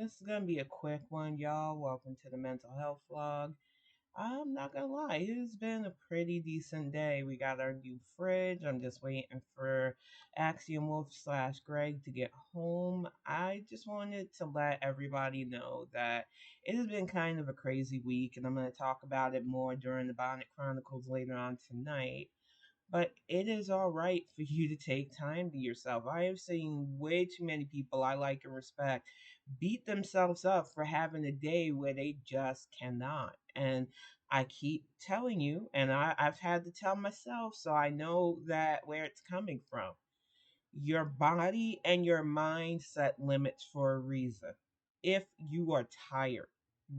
This is gonna be a quick one, y'all. Welcome to the mental health vlog. I'm not gonna lie, it's been a pretty decent day. We got our new fridge. I'm just waiting for Axiom Wolf slash Greg to get home. I just wanted to let everybody know that it has been kind of a crazy week, and I'm gonna talk about it more during the Bonnet Chronicles later on tonight. But it is all right for you to take time to yourself. I have seen way too many people I like and respect beat themselves up for having a day where they just cannot. And I keep telling you, and I've had to tell myself, so I know that where it's coming from. Your body and your mind set limits for a reason. If you are tired,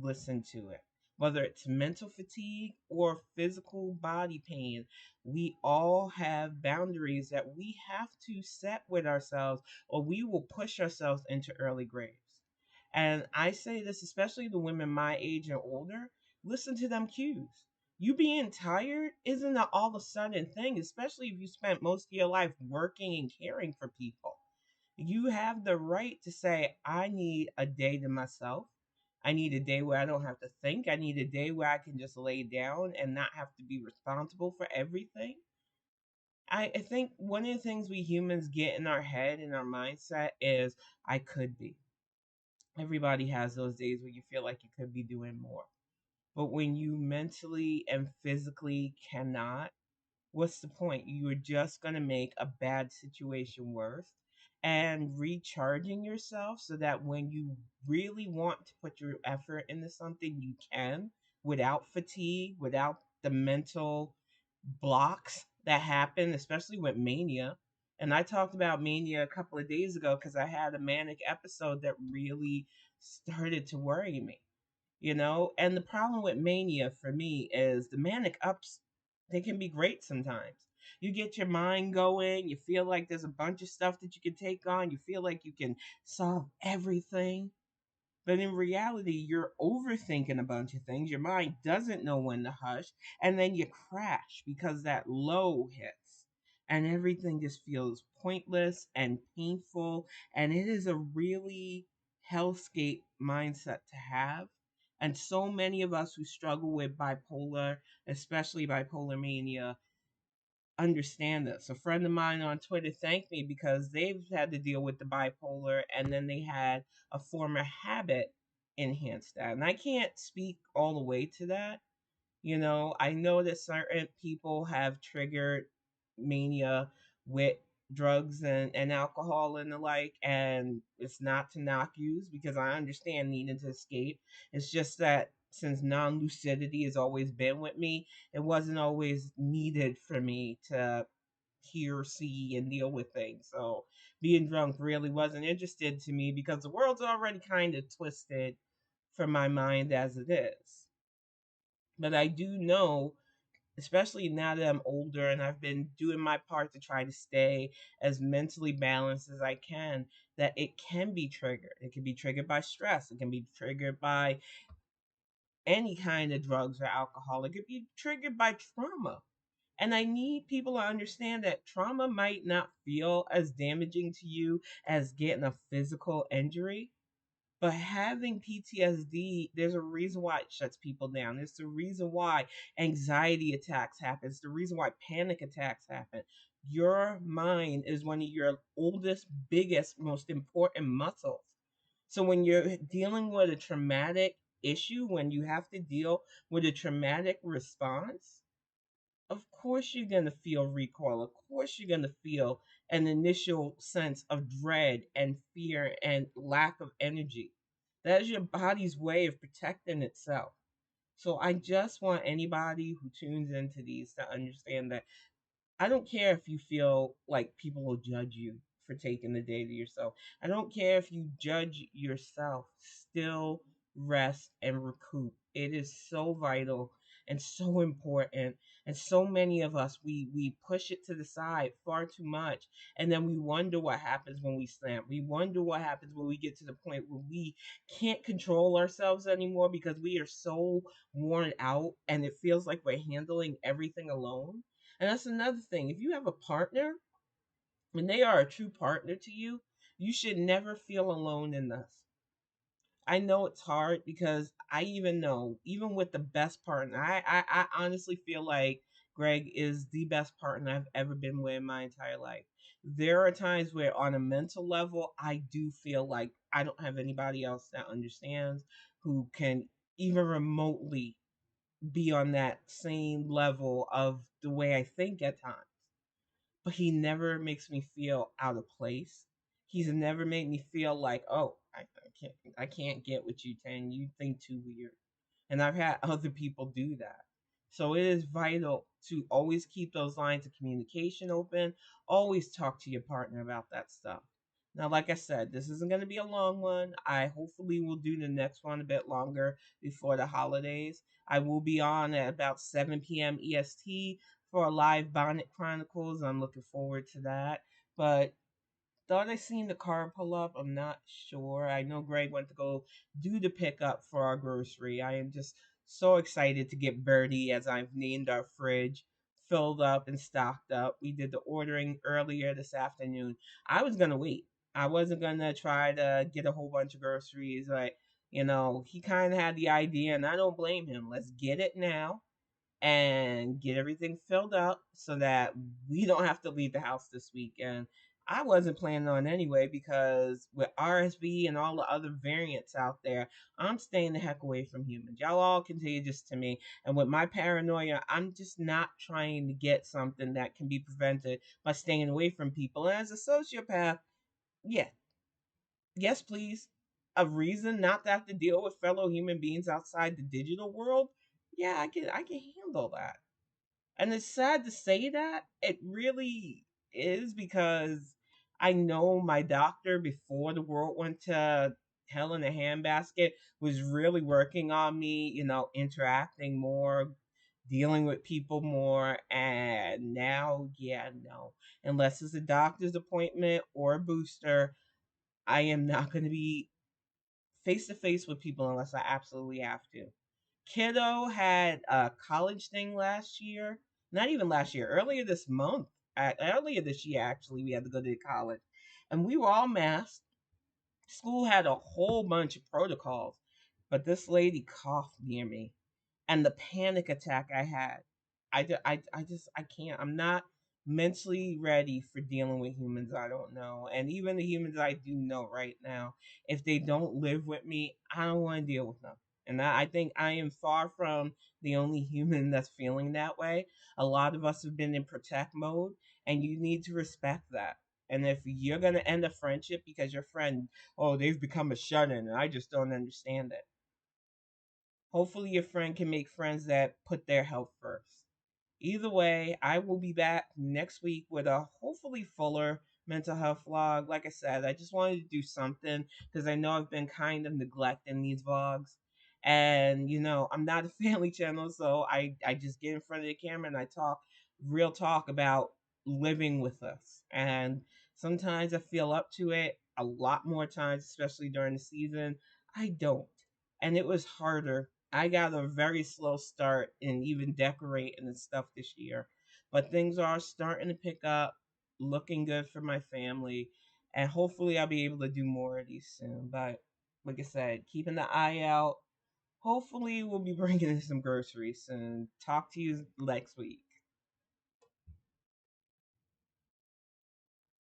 listen to it. Whether it's mental fatigue or physical body pain, we all have boundaries that we have to set with ourselves, or we will push ourselves into early graves. And I say this especially to women my age and older, listen to them cues. You being tired isn't an all of a sudden thing, especially if you spent most of your life working and caring for people. You have the right to say, I need a day to myself. I need a day where I don't have to think. I need a day where I can just lay down and not have to be responsible for everything. I think one of the things we humans get in our head and our mindset is, I could be. Everybody has those days where you feel like you could be doing more. But when you mentally and physically cannot, what's the point? You are just going to make a bad situation worse. And recharging yourself so that when you really want to put your effort into something, you can without fatigue, without the mental blocks that happen, especially with mania. And I talked about mania a couple of days ago because I had a manic episode that really started to worry me, you know. And the problem with mania for me is the manic ups, they can be great sometimes. You get your mind going, you feel like there's a bunch of stuff that you can take on, you feel like you can solve everything, but in reality you're overthinking a bunch of things. Your mind doesn't know when to hush, and then you crash because that low hits, and everything just feels pointless and painful. And it is a really hellscape mindset to have. And so many of us who struggle with bipolar, especially bipolar mania, understand this. A friend of mine on Twitter thanked me because they've had to deal with the bipolar, and then they had a former habit enhance that. And I can't speak all the way to that. You know, I know that certain people have triggered mania with drugs and alcohol and the like, and it's not to knock use because I understand needing to escape. It's just that since non lucidity has always been with me, it wasn't always needed for me to hear, see, and deal with things. So being drunk really wasn't interested to me because the world's already kind of twisted for my mind as it is. But I do know, especially now that I'm older and I've been doing my part to try to stay as mentally balanced as I can, that it can be triggered. It can be triggered by stress. It can be triggered by any kind of drugs or alcohol. It could be triggered by trauma. And I need people to understand that trauma might not feel as damaging to you as getting a physical injury. But having PTSD, there's a reason why it shuts people down. There's the reason why anxiety attacks happen. It's the reason why panic attacks happen. Your mind is one of your oldest, biggest, most important muscles. So when you're dealing with a traumatic issue, when you have to deal with a traumatic response, of course you're going to feel recoil. Of course you're going to feel an initial sense of dread and fear and lack of energy. That is your body's way of protecting itself. So I just want anybody who tunes into these to understand that I don't care if you feel like people will judge you for taking the day to yourself. I don't care if you judge yourself. Still rest and recoup. It is so vital and so important. And so many of us, we push it to the side far too much. And then we wonder what happens when we slam. We wonder what happens when we get to the point where we can't control ourselves anymore because we are so worn out and it feels like we're handling everything alone. And that's another thing. If you have a partner and they are a true partner to you, you should never feel alone in this. I know it's hard because I even know, even with the best partner, I honestly feel like Greg is the best partner I've ever been with in my entire life. There are times where, on a mental level, I do feel like I don't have anybody else that understands, who can even remotely be on that same level of the way I think at times. But he never makes me feel out of place. He's never made me feel like, oh, I can't get with you, Tan. You think too weird. And I've had other people do that. So it is vital to always keep those lines of communication open. Always talk to your partner about that stuff. Now, like I said, this isn't going to be a long one. I hopefully will do the next one a bit longer before the holidays. I will be on at about 7 p.m. EST for a live Bonnet Chronicles. I'm looking forward to that. But thought I seen the car pull up. I'm not sure. I know Greg went to go do the pickup for our grocery. I am just so excited to get Birdie, as I've named our fridge, filled up and stocked up. We did the ordering earlier this afternoon. I was gonna wait. I wasn't gonna try to get a whole bunch of groceries. Like, he kind of had the idea, and I don't blame him. Let's get it now and get everything filled up so that we don't have to leave the house this weekend. I wasn't planning on anyway, because with RSV and all the other variants out there, I'm staying the heck away from humans. Y'all all contagious to me. And with my paranoia, I'm just not trying to get something that can be prevented by staying away from people. And as a sociopath, yeah, yes, please. A reason not to have to deal with fellow human beings outside the digital world? Yeah, I can handle that. And it's sad to say that. It really is, because I know my doctor, before the world went to hell in a handbasket, was really working on me, interacting more, dealing with people more. And now, yeah, no. Unless it's a doctor's appointment or a booster, I am not going to be face to face with people unless I absolutely have to. Kiddo had a college thing last year. Not even last year, earlier this month. Earlier this year, actually, we had to go to college. And we were all masked. School had a whole bunch of protocols. But this lady coughed near me, and the panic attack I had, I can't. I'm not mentally ready for dealing with humans I don't know. And even the humans I do know right now, if they don't live with me, I don't want to deal with them. And I think I am far from the only human that's feeling that way. A lot of us have been in protect mode, and you need to respect that. And if you're going to end a friendship because your friend, oh, they've become a shut in, and I just don't understand it. Hopefully, your friend can make friends that put their health first. Either way, I will be back next week with a hopefully fuller mental health vlog. Like I said, I just wanted to do something because I know I've been kind of neglecting these vlogs. And, I'm not a family channel, so I just get in front of the camera and I talk real talk about living with us. And sometimes I feel up to it. A lot more times, especially during the season, I don't. And it was harder. I got a very slow start in even decorating and stuff this year, but things are starting to pick up, looking good for my family, and hopefully I'll be able to do more of these soon. But like I said, keeping the eye out. Hopefully, we'll be bringing in some groceries soon. Talk to you next week.